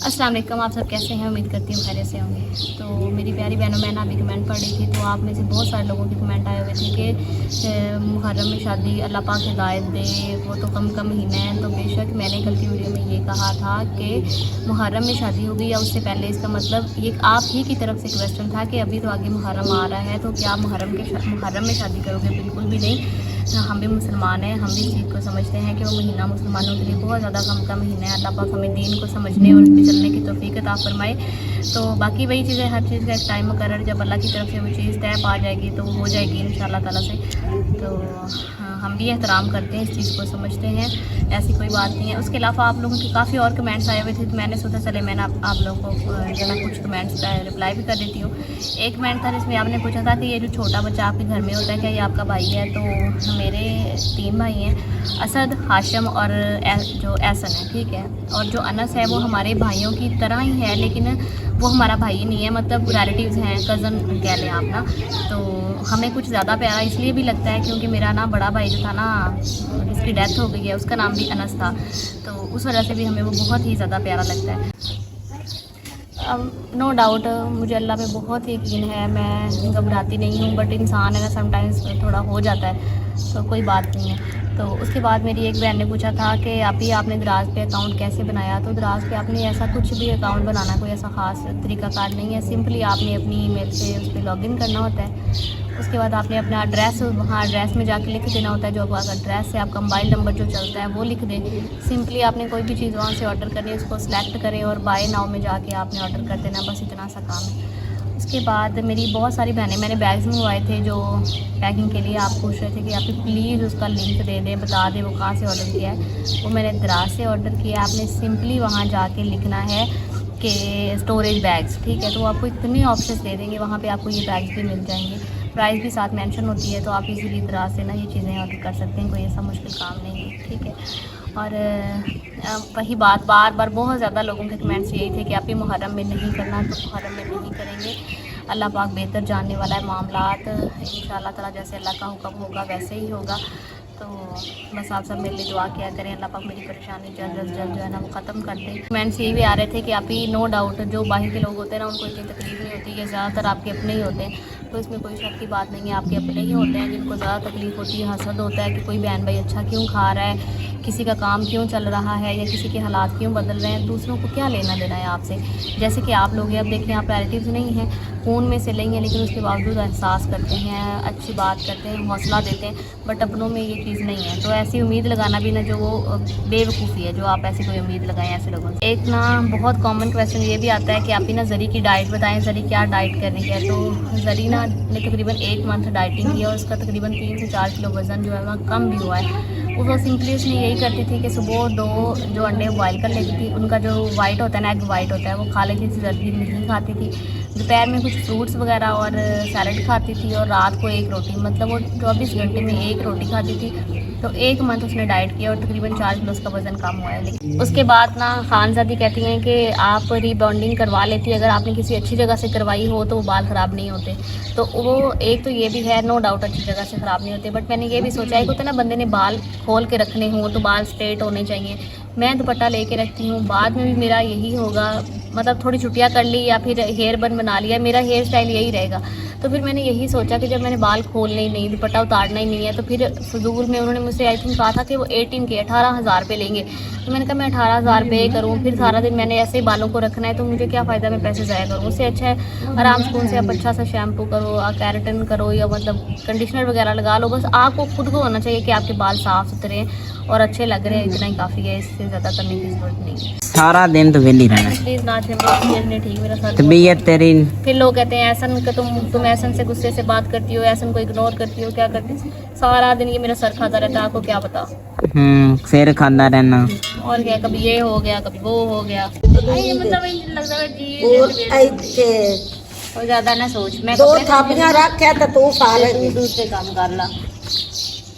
अस्सलाम वालेकुम। आप सब कैसे हैं? उम्मीद करती हूँ खैरियत से होंगे। तो मेरी प्यारी बहनों, मैंने अभी कमेंट पढ़ रही थी तो आप में से बहुत सारे लोगों के कमेंट आए हुए थे कि मुहर्रम में शादी अल्लाह पाक हिदायत दे, वो तो कम कम महीना है। तो बेशक मैंने कल की वीडियो में ये कहा था कि मुहर्रम में शादी होगी या उससे पहले, इसका मतलब ये आप ही की तरफ से क्वेश्चन था कि अभी तो आगे मुहर्रम आ रहा है तो क्या मुहर्रम में शादी करोगे? बिल्कुल भी नहीं। हम भी मुसलमान हैं, हम भी इस चीज़ को समझते हैं कि वो महीना मुसलमानों के लिए बहुत ज़्यादा गम का महीना है। अल्लाह पाक हमें दीन को समझने और उस पर चलने की तौफीक अता फरमाए। तो बाकी वही चीज़ें, हर चीज़ का एक टाइम मुकर्रर, जब अल्लाह की तरफ से वो चीज़ तय पा जाएगी तो वो हो जाएगी इंशाअल्लाह ताला से। तो हम भी एहतराम करते हैं, इस चीज़ को समझते हैं, ऐसी कोई बात नहीं है। उसके अलावा आप लोगों के काफ़ी और कमेंट्स आए हुए थे तो मैंने सोचा चले मैंने आप लोगों को जो है कुछ कमेंट्स का रिप्लाई भी कर देती हूँ। एक कमेंट था जिसमें आपने पूछा था कि ये जो छोटा बच्चा आपके घर में होता है क्या ये आपका भाई है? तो मेरे 3 भाई हैं, असद, हाशिम और जो एहसन है, ठीक है। और जो अनस है वो हमारे भाइयों की तरह ही है, लेकिन वो हमारा भाई नहीं है, मतलब रिलेटिव्स हैं, कज़न कह लें आप ना। तो हमें कुछ ज़्यादा प्यारा इसलिए भी लगता है क्योंकि मेरा ना बड़ा भाई जो था ना, जिसकी डेथ हो गई है, उसका नाम भी अनस था, तो उस वजह से भी हमें वो बहुत ही ज़्यादा प्यारा लगता है। अब नो डाउट मुझे अल्लाह पे बहुत यकीन है, मैं घबराती नहीं हूँ, बट इंसान है ना, समटाइम्स थोड़ा हो जाता है, तो कोई बात नहीं है। तो उसके बाद मेरी एक बहन ने पूछा था कि आपने दराज पे अकाउंट कैसे बनाया? तो दराज पे आपने ऐसा कुछ भी अकाउंट बनाना कोई ऐसा ख़ास तरीक़ाकार नहीं है, सिंपली आपने अपनी ईमेल से उस पर लॉगिन करना होता है। उसके बाद आपने अपना एड्रेस वहाँ एड्रेस में जाके लिख देना होता है, जो आपका एड्रेस है, आपका मोबाइल नंबर जो चलता है वो लिख दें। सिंपली आपने कोई भी चीज़ वहाँ से ऑर्डर करनी है, उसको सिलेक्ट करें और बाय नाउ में जाके आपने ऑर्डर कर देना, बस इतना सा काम है। उसके बाद मेरी बहुत सारी बहनें, मैंने बैग्स मंगवाए थे जो पैकिंग के लिए, आप पूछ रहे थे कि आप प्लीज़ उसका लिंक दे दें, बता दें वो कहाँ से ऑर्डर किया है। वो मैंने दराज से ऑर्डर किया। आपने सिंपली वहाँ जाके लिखना है कि स्टोरेज बैग्स, ठीक है। तो आपको इतने ऑप्शंस दे देंगे वहाँ पे, आपको ये बैग्स भी मिल जाएंगे, प्राइस भी साथ मेंशन होती है, तो आप इजीली दराज से ना ये चीज़ें ऑर्डर कर सकते हैं, कोई ऐसा मुश्किल काम नहीं है, ठीक है। और वही बात, बार बार बहुत ज़्यादा लोगों के कमेंट्स यही थे कि आप ये मुहर्रम में नहीं करना, तो मुहर्रम में नहीं करेंगे। अल्लाह पाक बेहतर जानने वाला है मामलात, इंशाअल्लाह ताला जैसे अल्लाह का हुक्म होगा वैसे ही होगा। तो बस आप सब मेरे लिए दुआ किया करें, अल्लाह पाक मेरी परेशानी जल्द जो है ना वो ख़त्म कर दे। कमेंट्स यही भी आ रहे थे कि आप ही नो डाउट जो बाहर के लोग होते हैं ना उनको इतनी तकलीफ नहीं होती है, ज़्यादातर आपके अपने ही होते हैं, तो इसमें कोई शक की बात नहीं है, आपके अपने ही होते हैं जिनको ज़्यादा तकलीफ़ होती है। हसद होता है कि कोई बहन भाई अच्छा क्यों खा रहा है, किसी का काम क्यों चल रहा है, या किसी के हालात क्यों बदल रहे हैं, दूसरों को क्या लेना देना है आपसे। जैसे कि आप लोग हैं, अब देखें आप रिलेटिव्स नहीं हैं, खून में से नहीं है, लेकिन उसके बावजूद एहसास करते हैं, अच्छी बात करते हैं, हौसला देते हैं, बट अपनों में ये चीज़ नहीं है। तो ऐसी उम्मीद लगाना भी ना, जो वो बेवकूफ़ी है, जो आप ऐसी कोई उम्मीद लगाएं ऐसे लोगों से। एक ना बहुत कॉमन क्वेश्चन ये भी आता है कि आप ही ना जरी की डाइट बताएं, जरी क्या डाइट कर रही है? तो जरी ना ने तकरीबन 1 मंथ डाइटिंग की और उसका तकरीबन 3 से 4 किलो वज़न जो है वह कम भी हुआ है। वो सिंपली उसने यही करती थी कि सुबह 2 जो अंडे बॉयल कर लेती थी, उनका जो वाइट होता है ना, एग वाइट होता है, वो खा लेती थी, जल्दी नहीं खाती थी। दोपहर में कुछ फ्रूट्स वगैरह और सैलड खाती थी, और रात को 1 रोटी, मतलब वो 24 घंटे में 1 रोटी खाती थी। तो 1 मंथ उसने डाइट किया और तकरीबन 4 किलो उसका वज़न कम हुआ है। लेकिन उसके बाद ना खानजादी कहती हैं कि आप रीबॉन्डिंग करवा लेती, अगर आपने किसी अच्छी जगह से करवाई हो तो वो बाल ख़राब नहीं होते। तो वो एक तो ये भी है, नो डाउट अच्छी जगह से ख़राब नहीं होते, बट मैंने ये भी सोचा है कि होता है ना, बंदे ने बाल खोल के रखने हों तो बाल स्ट्रेट होने चाहिए। मैं दुपट्टा लेके रखती हूँ, बाद में भी मेरा यही होगा, मतलब थोड़ी छुट्टियाँ कर ली या फिर हेयर बन बना लिया, मेरा हेयर स्टाइल यही रहेगा। तो फिर मैंने यही सोचा कि जब मैंने बाल खोलने ही नहीं, दुपट्टा उतारना ही नहीं है, तो फिर फजूल में उन्होंने मुझसे आई थिंक कहा था कि वो 18,000 रुपये लेंगे। तो मैंने कहा मैं 18,000 रुपये करूँ, फिर सारा दिन मैंने ऐसे ही बालों को रखना है, तो मुझे क्या फ़ायदा, मैं पैसे ज़ाया करूँ। उससे अच्छा है आराम सुकून से आप अच्छा सा शैम्पू करो, केराटिन करो, या मतलब कंडीशनर वगैरह लगा लो। बस आपको खुद को होना चाहिए कि आपके बाल साफ़ सुथरे हैं और अच्छे लग रहे हैं, इतना ही काफ़ी है, इससे ज़्यादा करने की ज़रूरत नहीं है। सारा दिन तो वेली रहना। प्लीज़ ना नहीं, ठीक, मेरा सर तबीयत तेरी। फिर लोग कहते हैं ऐसन कि तुम ऐसन से गुस्से से बात करती हो, ऐसन को इग्नोर करती हो, क्या करती हो? सारा दिन ये मेरा सर खाता रहता है, आपको क्या पता। सिर खाना रहना और क्या, कभी ये हो गया, कभी वो हो गया, मतलब लगता है और ज़्यादा ना सोच। मैं दो थापियां रख है तो तू फाले दूसरे काम कर ला।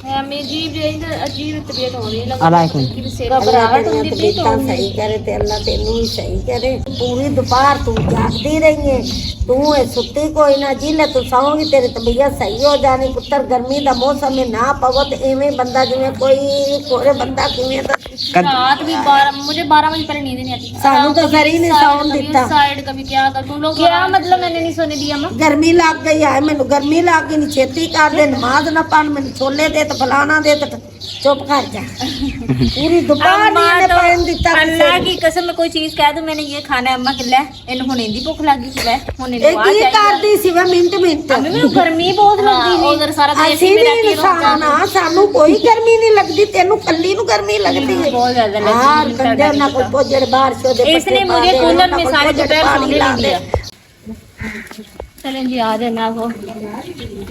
हमें अजीब तबीयत हो रही है अलैकुम। घबराहट होती थी तो सही करे ते अल्लाह तेनू ही सही करे। पूरी दोपहर तू जागती रही है, तू है सुती कोई ना, जिले तू सौंगी तेरी तबीयत सही हो जानी। पुत्र गर्मी का मौसम में ना पवो तो इवें बंदा जिवें कोई कोरे बंदा किवें तो रात भी 12 मुझे 12 बजे पहले नींद नहीं आती। सानू तो सरी ने सौन दिता। साइड कभी क्या कर तुम लोग क्या मतलब मैंने नहीं सोने दिया मां। गर्मी लग गई है मैनू, गर्मी लग गई, नहीं छेती कर दे, नमाज ना पढ़, मैनू छोले दे तो फलाना दे तो चुप कर जा। पूरी दोपहर नहीं ने पहन दिता। अल्लाह की कसम मैं कोई चीज कह दूं मैंने ये खाना है अम्मा के ले इन हुने दी भूख लगी सी ले हुने ए की कर दी सी वे मिनट मिनट मैं गर्मी बहुत लगदी थी उधर सारा देश ਅਸੀਂ में ਵੀ रहती ਇਨਸਾਨ ਆ, ਸਾਨੂੰ ਕੋਈ ਗਰਮੀ ਨਹੀਂ ਲੱਗਦੀ, ਤੈਨੂੰ ਕੱਲੀ ਨੂੰ ਗਰਮੀ ਲੱਗਦੀ है। बहुत ज्यादा यार लगी कंधे ना कोई पोजड़ बारिश हो दे, इसने मुझे कूलर में सारे दोपहर सोने नहीं दिया। चलें जी आ जाए मैं आपको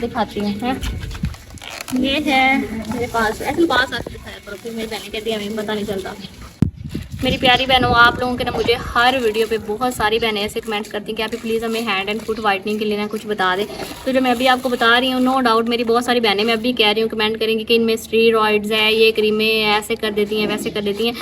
दिखाती हूँ हैं। ये है मेरे पास, ऐसे पास आके दिखाया करो फिर मेरी बहनें कहती है हमें पता नहीं चलता। मेरी प्यारी बहनों आप लोगों के ना मुझे हर वीडियो पे बहुत सारी बहनें ऐसे कमेंट करती हैं कि आप प्लीज़ हमें हैंड एंड फुट वाइटनिंग के लिए ना कुछ बता दें। तो जो मैं अभी आपको बता रही हूँ, नो डाउट मेरी बहुत सारी बहनें मैं अभी कह रही हूँ कमेंट करेंगी कि इनमें स्टेरॉइड्स है, ये क्रीमें ऐसे कर देती हैं वैसे कर देती हैं।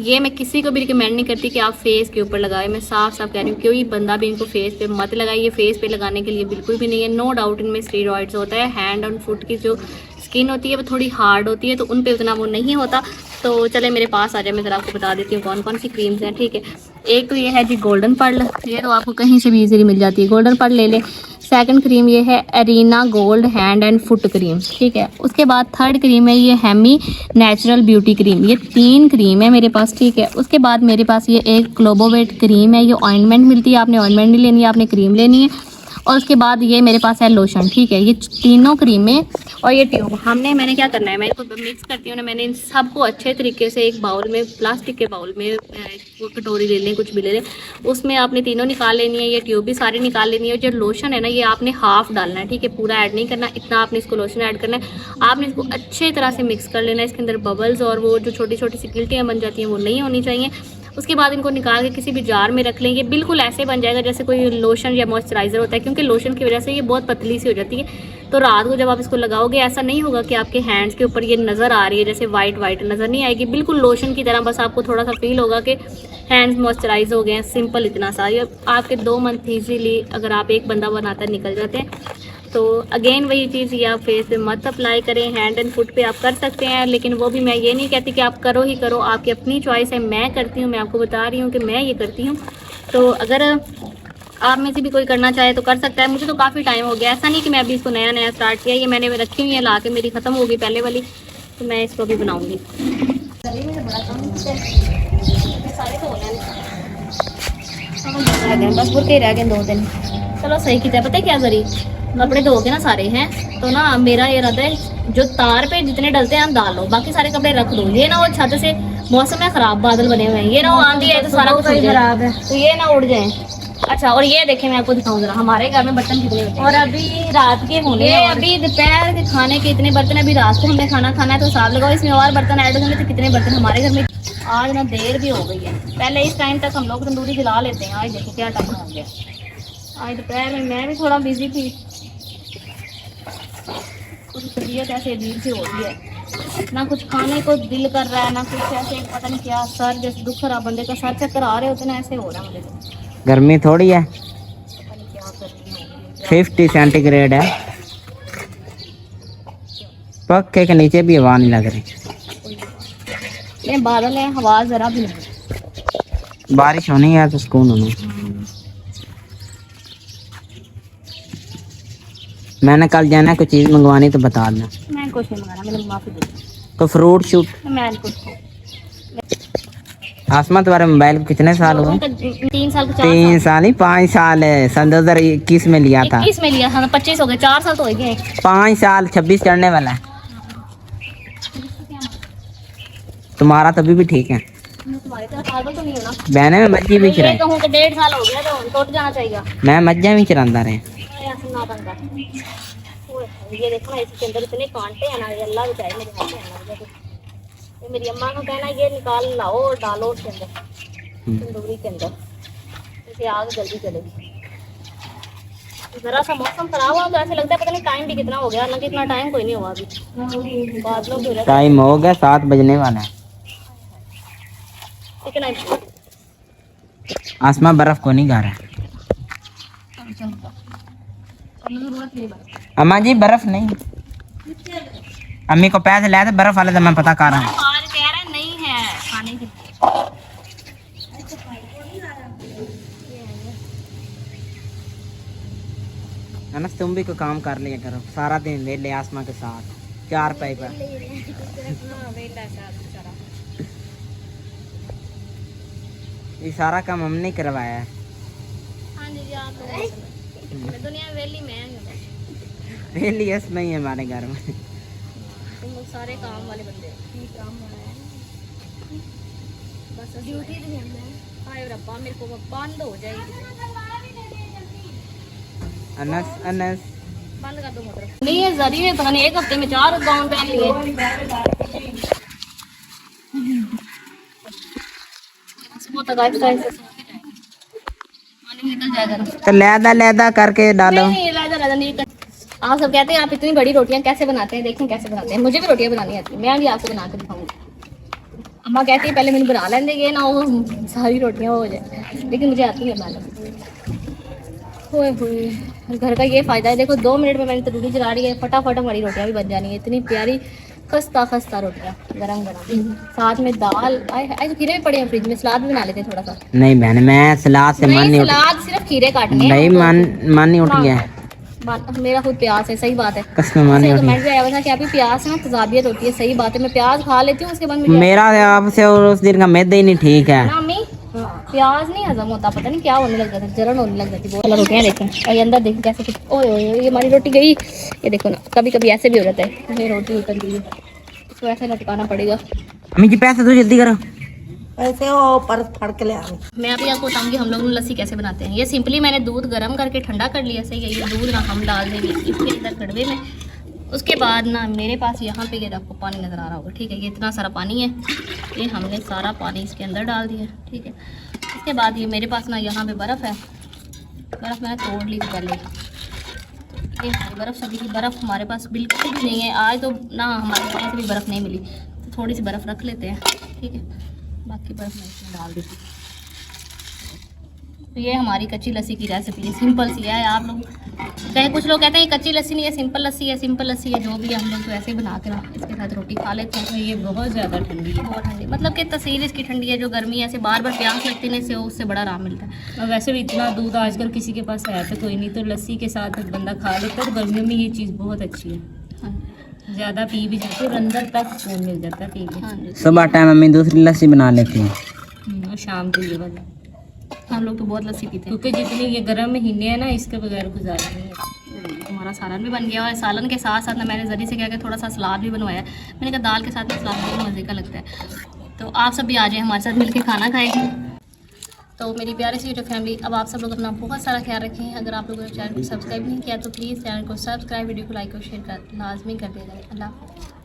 ये मैं किसी को भी रिकमेंड नहीं करती कि आप फेस के ऊपर लगाएं। मैं साफ साफ कह रही हूँ कोई बंदा भी इनको फेस पे मत लगाइए, फेस पे लगाने के लिए बिल्कुल भी नहीं है। नो डाउट इनमें स्टेरॉइड्स होता है। हैंड एंड फुट की जो स्किन होती है वो थोड़ी हार्ड होती है तो उन पे उतना वो नहीं होता। तो चले मेरे पास आ जाए, मैं ज़रा आपको बता देती हूँ कौन कौन सी क्रीम्स हैं। ठीक है, एक तो ये है जी गोल्डन पर्ल, ये तो आपको कहीं से भी इजीली मिल जाती है, गोल्डन पर्ल ले लें। सेकंड क्रीम ये है arena gold hand and foot cream. ठीक है, उसके बाद थर्ड क्रीम है ये हेमी नेचुरल ब्यूटी क्रीम। ये 3 क्रीम है मेरे पास। ठीक है, उसके बाद मेरे पास ये एक ग्लोबोवेट क्रीम है, ये ऑइंटमेंट मिलती है, आपने ऑइंटमेंट नहीं लेनी है, आपने क्रीम लेनी है। और उसके बाद ये मेरे पास है लोशन। ठीक है, ये तीनों क्रीमें और ये ट्यूब मैंने क्या करना है, मैं इसको मिक्स करती हूँ ना, मैंने इन सबको अच्छे तरीके से एक बाउल में, प्लास्टिक के बाउल में, वो कटोरी ले लें, कुछ भी ले लें, उसमें आपने तीनों निकाल लेनी है, ये ट्यूब भी सारी निकाल लेनी है। और जो लोशन है ना ये आपने हाफ डालना है। ठीक है, पूरा ऐड नहीं करना, इतना आपने इसको लोशन ऐड करना है। आपने इसको अच्छे तरह से मिक्स कर लेना है। इसके अंदर बबल्स और वो जो छोटी छोटी सी गिल्टियाँ बन जाती हैं वो नहीं होनी चाहिए। उसके बाद इनको निकाल के किसी भी जार में रख लेंगे, बिल्कुल ऐसे बन जाएगा जैसे कोई लोशन या मॉइस्चराइज़र होता है, क्योंकि लोशन की वजह से ये बहुत पतली सी हो जाती है। तो रात को जब आप इसको लगाओगे ऐसा नहीं होगा कि आपके हैंड्स के ऊपर ये नज़र आ रही है, जैसे वाइट वाइट नज़र नहीं आएगी, बिल्कुल लोशन की तरह। बस आपको थोड़ा सा फील होगा कि हैंड्स मॉइस्चराइज हो गए हैं। सिंपल इतना सा, ये आपके 2 मंथ ईजीली अगर आप एक बंदा बनाता निकल जाते हैं। तो अगेन वही चीज़, ये आप फेस पे मत अप्लाई करें, हैंड एंड फुट पे आप कर सकते हैं, लेकिन वो भी मैं ये नहीं कहती कि आप करो ही करो, आपकी अपनी चॉइस है। मैं करती हूँ, मैं आपको बता रही हूँ कि मैं ये करती हूँ। तो अगर आप में से भी कोई करना चाहे तो कर सकता है। मुझे तो काफ़ी टाइम हो गया, ऐसा नहीं कि मैं अभी इसको नया नया स्टार्ट किया, ये मैंने रखी हुई है ला के, मेरी ख़त्म हो गई पहले वाली, तो मैं इसको भी बनाऊँगी। बस बुरके रह गए 2 दिन। चलो सही किया, पता है क्या करी, कपड़े धो के ना सारे हैं तो ना मेरा ये रहता है जो तार पे जितने डलते हैं हम डाल लो, बाकी सारे कपड़े रख दो। ये ना वो छत से मौसम है खराब, बादल बने हुए हैं, ये ना वो आंधी है तो सारा कुछ खराब है, तो ये ना उड़ जाए। अच्छा, और ये देखें मैं आपको दिखाऊं जरा, हमारे घर में बर्तन कितने होते हैं। और अभी रात के होने हैं, अभी दोपहर के खाने के इतने बर्तन, अभी रात को हमने खाना खाना है तो हिसाब लगाओ इसमें और बर्तन ऐड होंगे तो कितने बर्तन हमारे घर में। आज ना देर भी हो गई है, पहले इस टाइम तक हम लोग तंदूरी जला लेते हैं, आज देखो क्या टाइम हो गया। आज दोपहर में मैं भी थोड़ा बिजी थी, कुछ तबीयत ऐसे अजीब सी हो रही है, ना कुछ खाने को दिल कर रहा है, ना कुछ ऐसे पता नहीं क्या, सर जैसे दुख रहा, बंदे का सर चक्कर आ रहे होते ना, ऐसे हो रहा है मुझे तो। गर्मी थोड़ी है, पता नहीं क्या करनी होगी। 50 सेंटीग्रेड है, पक्के के नीचे भी हवा नहीं लग रही। ये बादल है, हवा जरा भी नहीं। बारिश होनी है तो सुकून होना। मैंने कल जाना, कोई चीज़ मंगवानी तो बता देना। मैं कुछ नहीं मंगाना, मैंने माफी दे दी, कोई फ्रूट शूट। मैं कुछ आसमा तुम्हारे मोबाइल को कितने साल हुए? 3 साल का 3 साल ही 5 साल है, सन 2021 में लिया था। 21 में लिया था, 25 हो गए, 4 साल तो हो गए। 5 साल 26 चढ़ने वाला है। तुम्हारा तभी भी ठीक है, तुम्हारे तरह पागल तो नहीं हो ना। बहने में मज्जी भी ये चराई, कहूँ कि 1.5 साल हो गया तो टूट जाना चाहिए। मैं मज्जा भी चरांदा रहे। ऐसा ना बनता। ये देखो ना, इसके अंदर इतने कांटे हैं ना, ये अल्लाह बचाए मेरे हाथ में आना। ये मेरी अम्मा को कहना ये निकाल लाओ और डालो उसके अंदर, तंदूरी के अंदर, इसे आग जल्दी चलेगी। जरा सा मौसम खराब हुआ तो ऐसे लगता है पता नहीं टाइम भी कितना हो गया, ना कितना टाइम कोई नहीं हुआ अभी, बादलों की वजह से। टाइम हो गया 7 बजने वाला है। कितना आसमां बर्फ को नहीं गा रहा है। अम्मा जी बर्फ नहीं, अम्मी को पैसे लाए थे बर्फ वाले तो मैं पता कर रहा हूँ। और कह रहा नहीं है खाने की। अनस तुम भी कोई काम कर लिया करो, सारा दिन वेले आसमां के साथ 4 पाई पर। ये सारा काम हमने करवाया है। हाँ जी जी, आप लोगों से दुनिया में वेली मैं हूँ, वेली इसमें ही है हमारे घर में। तुम लोग सारे काम वाले बंदे हो। काम हो रहा है बस ड्यूटी तो नहीं है। हाय रब्बा मेरे को बंद हो जाएगी। अनस अनस बंद कर दो मोटर। नहीं है जरिए पता नहीं 1 हफ्ते में 4 गाउन पहन लिए। वो तो गाइस से पानी निकल जाएगा ना। तो लैदा करके डालो। नहीं राजा नहीं कर। आप सब कहते हैं आप इतनी बड़ी रोटियां कैसे बनाते हैं, देखें कैसे बनाते हैं। मुझे भी रोटियां बनानी आती है, मैं भी आपको बना के दिखाऊंगी। अम्मा कहती है पहले मैंने बना लेंगे ये ना वो सारी रोटियां हो जाए, लेकिन मुझे आती है बनाना। होए होए, घर का ये फ़ायदा है, देखो 2 मिनट में मैंने तंदूरी जला रही है, फटाफट हमारी रोटियां भी बन जानी है। इतनी प्यारी खस्ता खस्ता रोटियां गरम गरम, साथ में दाल। आए तो खीरे भी पड़े हैं फ्रिज में, सलाद भी बना लेते हैं थोड़ा सा। नहीं बहन मैं सलाद से मन नहीं नहीं उठ सलाद सिर्फ खीरे काटने हैं। नहीं मन नहीं उठ गया है। मेरा खुद प्यास है, सही बात है। कसम मन नहीं उठ कमेंट में आया हुआ था कि आप ही प्यास है ना तजाबियत होती है, सही बात है। मैं प्याज खा लेती हूँ उसके बाद मुझे मेरा आपसे और उस दिन का मैदा ही नहीं ठीक है। ना अम्मी प्याज नहीं हजम होता, पता नहीं क्या होने लग जाता है, जलन होने लग जाती है। बहुत रोटियाँ देखें और ये अंदर देखें कैसे कुछ। ओए ओए ये हमारी रोटी गई, ये देखो ना। कभी कभी ऐसे भी हो जाता है, ये रोटी उतर गई है, इसको ऐसे लटकाना पड़ेगा। अम्मी जी पैसे दो जल्दी करो। ऐसे वो पर्स फड़ के ले आवे। मैं अभी आपको बताऊंगी हम लोग लस्सी कैसे बनाते हैं। ये सिंपली मैंने दूध गर्म करके ठंडा कर लिया, सही है। ये दूध ना हम डाल देंगे इसके अंदर कड़वे में। उसके बाद ना मेरे पास यहाँ पे ये आपको पानी नज़र आ रहा होगा, ठीक है। ये इतना सारा पानी है, ये हमने सारा पानी इसके अंदर डाल दिया, ठीक है। इसके बाद ये मेरे पास ना यहाँ पे बर्फ़ है, बर्फ़ मैंने तोड़ ली थी पहले। ये बर्फ़ सभी की बर्फ़ हमारे पास बिल्कुल भी नहीं है आज तो ना, हमारे पास भी बर्फ़ नहीं मिली, तो थोड़ी सी बर्फ़ रख लेते हैं, ठीक है। बाकी बर्फ़ मैं इसमें डाल देती। तो ये हमारी कच्ची लस्सी की रेसिपी है, सिंपल सी है। आप लोग चाहे कुछ लोग कहते हैं कच्ची लस्सी नहीं है, सिंपल लस्सी है, सिंपल लस्सी है, जो भी है। हम लोग तो ऐसे ही बना के ना इसके साथ रोटी खा लेते हैं। ये बहुत ज़्यादा ठंडी है, बहुत ठंडी, मतलब कि तसीर इसकी ठंडी है। जो गर्मी है ऐसे बार बार प्यास लगती है इससे, उससे बड़ा आराम मिलता है। और वैसे भी इतना दूध आजकल किसी के पास है तो कोई नहीं, तो लस्सी के साथ बंदा खा लेता है। तो गर्मियों में ये चीज़ बहुत अच्छी है, हाँ ज़्यादा पी भी जाती है और अंदर तक सुकून मिल जाता है पी के। हाँ जी। सुबह टाइम मम्मी दूसरी लस्सी बना लेती है और शाम को ये वाला, हम लोग तो बहुत लस्सी पीते हैं। क्योंकि जितने ये गर्म महीने हैं ना, इसके बगैर गुजारा नहीं है। हमारा सालन भी बन गया और सालन के साथ साथ ना मैंने जरी से क्या कि थोड़ा सा सलाद भी बनवाया। मैंने कहा दाल के साथ में सलाद बहुत मज़े का लगता है। तो आप सब भी आ जाए हमारे साथ मिलके खाना खाएंगे। तो मेरी प्यारी सी यूट्यूब फैमिली, अब आप सब लोग अपना बहुत सारा ख्याल रखें। अगर आप लोगों ने चैनल को सब्सक्राइब नहीं किया तो प्लीज़ चैनल को सब्सक्राइब, वीडियो को लाइक और शेयर कर लाजमी कर देगा। अल्लाह हाफ़िज़।